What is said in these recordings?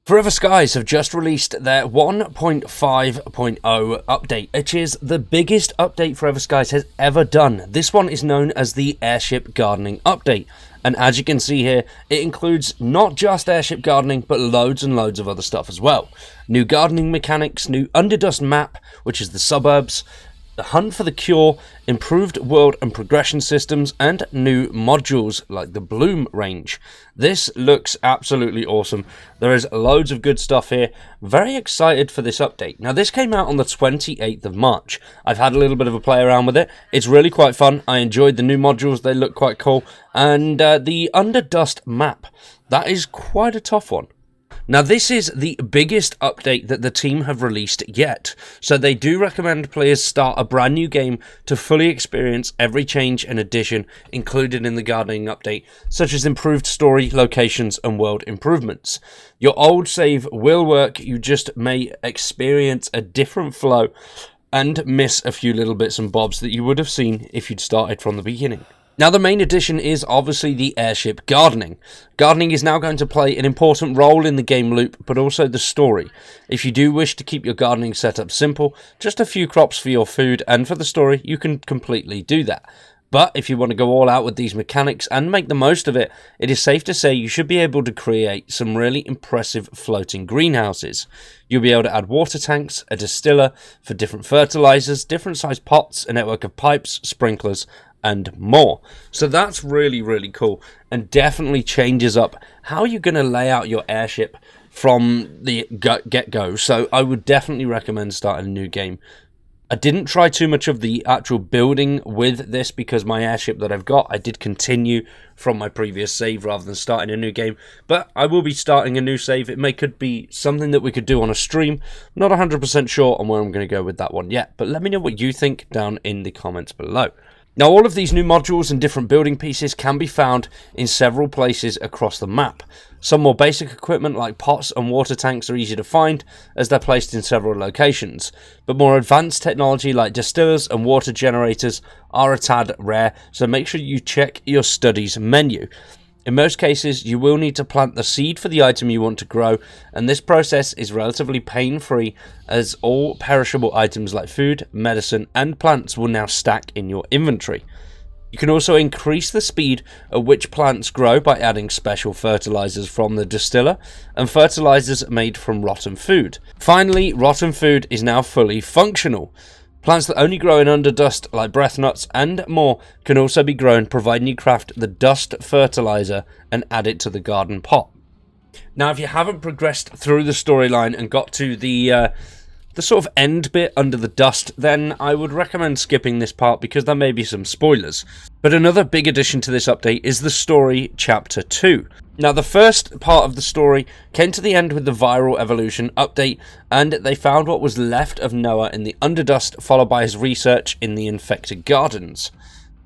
Forever Skies have just released their 1.5.0 update, which is the biggest update Forever Skies has ever done. This one is known as the Airship Gardening Update, and as you can see here, it includes not just airship gardening, but loads and loads of other stuff as well. New gardening mechanics, new Underdust map, which is the suburbs, the hunt for the cure, improved world and progression systems, and new modules like the bloom range. This looks absolutely awesome. There is loads of good stuff here. Very excited for this update. Now, this came out on the 28th of March. I've had a little bit of a play around with it. It's really quite fun. I enjoyed the new modules. They look quite cool. And the Underdust map. That is quite a tough one. Now, this is the biggest update that the team have released yet, so they do recommend players start a brand new game to fully experience every change and addition included in the gardening update, such as improved story, locations, and world improvements. Your old save will work, you just may experience a different flow and miss a few little bits and bobs that you would have seen if you'd started from the beginning. Now, the main addition is obviously the airship gardening. Gardening is now going to play an important role in the game loop, but also the story. If you do wish to keep your gardening setup simple, just a few crops for your food and for the story, you can completely do that. But if you want to go all out with these mechanics and make the most of it, it is safe to say you should be able to create some really impressive floating greenhouses. You'll be able to add water tanks, a distiller for different fertilizers, different sized pots, a network of pipes, sprinklers, and more. So that's really, really cool and definitely changes up how you're going to lay out your airship from the get-go. So I would definitely recommend starting a new game. I didn't try too much of the actual building with this because my airship that I've got, I did continue from my previous save rather than starting a new game, but I will be starting a new save. It could be something that we could do on a stream. I'm not 100% sure on where I'm going to go with that one yet, but let me know what you think down in the comments below. Now, all of these new modules and different building pieces can be found in several places across the map. Some more basic equipment like pots and water tanks are easy to find as they're placed in several locations, but more advanced technology like distillers and water generators are a tad rare, so make sure you check your studies menu. In most cases, you will need to plant the seed for the item you want to grow, and this process is relatively pain-free as all perishable items like food, medicine, and plants will now stack in your inventory. You can also increase the speed at which plants grow by adding special fertilizers from the distiller and fertilizers made from rotten food. Finally, rotten food is now fully functional. Plants that only grow in underdust, like breath nuts and more, can also be grown providing you craft the dust fertilizer and add it to the garden pot. Now, if you haven't progressed through the storyline and got to the sort of end bit under the dust, then I would recommend skipping this part because there may be some spoilers. But another big addition to this update is the story chapter 2. Now, the first part of the story came to the end with the viral evolution update, and they found what was left of Noah in the Underdust, followed by his research in the infected gardens.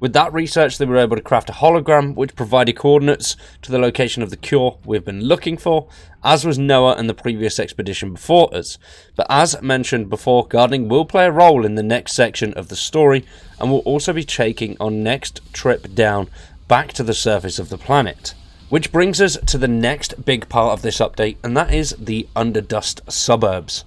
With that research, they were able to craft a hologram which provided coordinates to the location of the cure we've been looking for, as was Noah and the previous expedition before us. But as mentioned before, gardening will play a role in the next section of the story, and will also be taking our next trip down back to the surface of the planet. Which brings us to the next big part of this update, and that is the Underdust suburbs.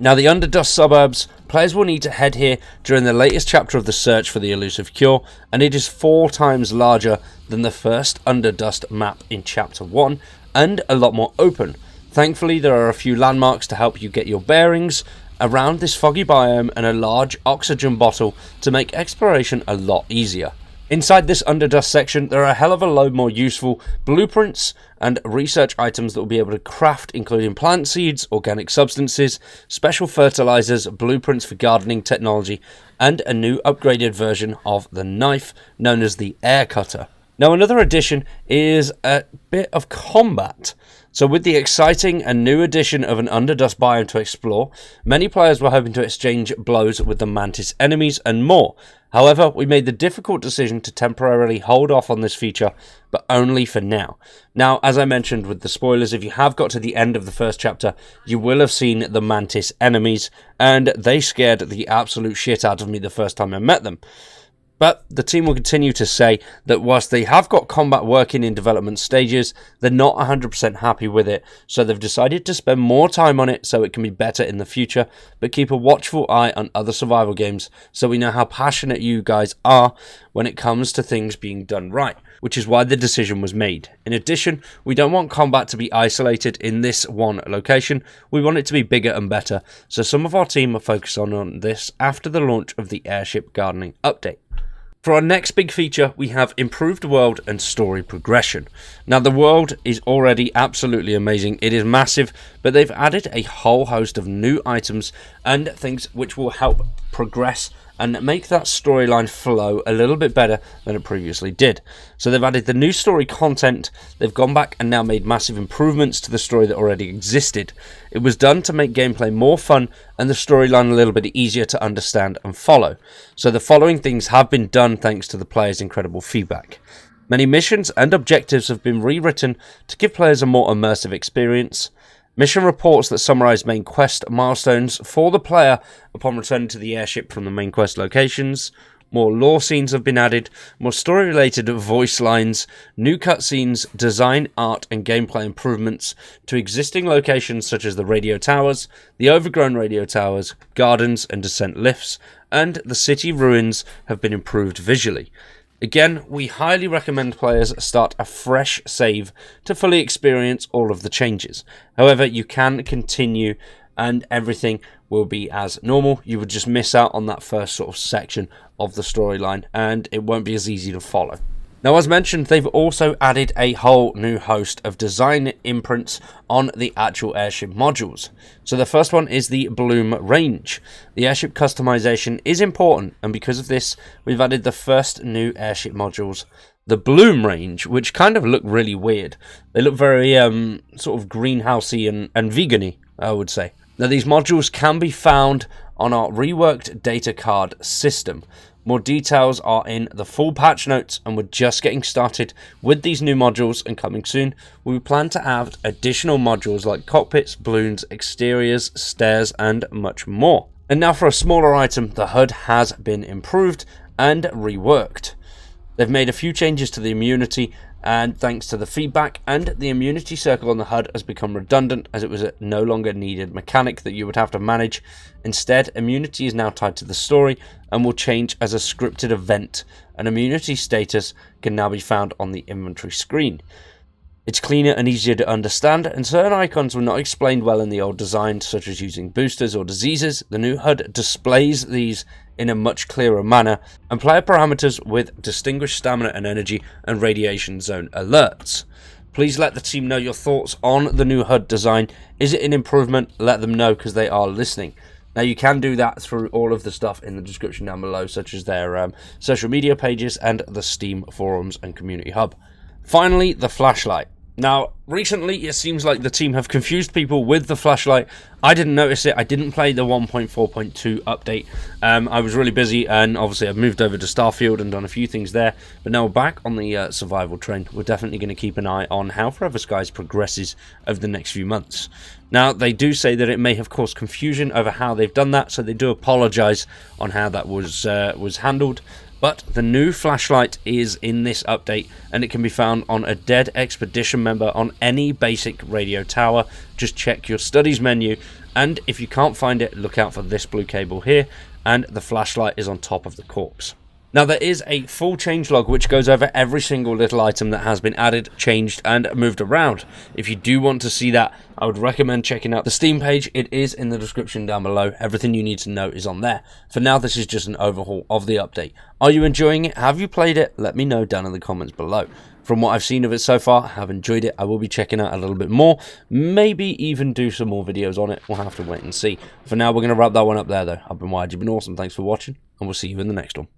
Now, the Underdust suburbs, players will need to head here during the latest chapter of the search for the elusive cure, and it is 4 times larger than the first Underdust map in chapter 1, and a lot more open. Thankfully, there are a few landmarks to help you get your bearings around this foggy biome, and a large oxygen bottle to make exploration a lot easier. Inside this Underdust section, there are a hell of a load more useful blueprints and research items that will be able to craft, including plant seeds, organic substances, special fertilizers, blueprints for gardening technology, and a new upgraded version of the knife known as the air cutter. Now, another addition is a bit of combat. So with the exciting and new addition of an Underdust biome to explore, many players were hoping to exchange blows with the Mantis enemies and more. However, we made the difficult decision to temporarily hold off on this feature, but only for now. Now, as I mentioned with the spoilers, if you have got to the end of the first chapter, you will have seen the Mantis enemies, and they scared the absolute shit out of me the first time I met them. But the team will continue to say that whilst they have got combat working in development stages, they're not 100% happy with it, so they've decided to spend more time on it so it can be better in the future, but keep a watchful eye on other survival games so we know how passionate you guys are when it comes to things being done right, which is why the decision was made. In addition, we don't want combat to be isolated in this one location, we want it to be bigger and better, so some of our team are focused on this after the launch of the Airship Gardening update. For our next big feature, we have improved world and story progression. Now, the world is already absolutely amazing. It is massive, but they've added a whole host of new items and things which will help progress and make that storyline flow a little bit better than it previously did. So they've added the new story content, they've gone back and now made massive improvements to the story that already existed. It was done to make gameplay more fun and the storyline a little bit easier to understand and follow. So the following things have been done thanks to the players' incredible feedback. Many missions and objectives have been rewritten to give players a more immersive experience. Mission reports that summarize main quest milestones for the player upon returning to the airship from the main quest locations. More lore scenes have been added, more story-related voice lines, new cutscenes, design, art and gameplay improvements to existing locations such as the radio towers, the overgrown radio towers, gardens and descent lifts, and the city ruins have been improved visually. Again, we highly recommend players start a fresh save to fully experience all of the changes. However, you can continue and everything will be as normal. You would just miss out on that first sort of section of the storyline and it won't be as easy to follow. Now, as mentioned, they've also added a whole new host of design imprints on the actual airship modules. So the first one is the Bloom range. The airship customization is important, and because of this, we've added the first new airship modules, the Bloom range, which kind of look really weird. They look very sort of greenhousey and vegan-y, I would say. Now, these modules can be found on our reworked data card system. More details are in the full patch notes, and we're just getting started with these new modules, and coming soon we plan to add additional modules like cockpits, balloons, exteriors, stairs and much more. And now for a smaller item, the HUD has been improved and reworked. They've made a few changes to the immunity, and thanks to the feedback, and the immunity circle on the HUD has become redundant as it was a no longer needed mechanic that you would have to manage. Instead, immunity is now tied to the story and will change as a scripted event, and immunity status can now be found on the inventory screen. It's cleaner and easier to understand, and certain icons were not explained well in the old design, such as using boosters or diseases. The new HUD displays these in a much clearer manner, and player parameters with distinguished stamina and energy and radiation zone alerts. Please let the team know your thoughts on the new HUD design. Is it an improvement? Let them know, because they are listening. Now, you can do that through all of the stuff in the description down below, such as their social media pages and the Steam forums and community hub. Finally, the flashlight. Now, recently, it seems like the team have confused people with the flashlight. I didn't notice it. I didn't play the 1.4.2 update. I was really busy, and obviously I've moved over to Starfield and done a few things there. But now we're back on the survival train. We're definitely going to keep an eye on how Forever Skies progresses over the next few months. Now, they do say that it may have caused confusion over how they've done that, so they do apologise on how that was handled. But the new flashlight is in this update, and it can be found on a dead expedition member on any basic radio tower. Just check your studies menu, and if you can't find it, look out for this blue cable here, and the flashlight is on top of the corpse. Now, there is a full changelog which goes over every single little item that has been added, changed and moved around. If you do want to see that, I would recommend checking out the Steam page. It is in the description down below. Everything you need to know is on there. For now, this is just an overhaul of the update. Are you enjoying it? Have you played it? Let me know down in the comments below. From what I've seen of it so far, I have enjoyed it. I will be checking out a little bit more, maybe even do some more videos on it. We'll have to wait and see. For now, we're going to wrap that one up there though. I've been Wired, you've been awesome. Thanks for watching, and we'll see you in the next one.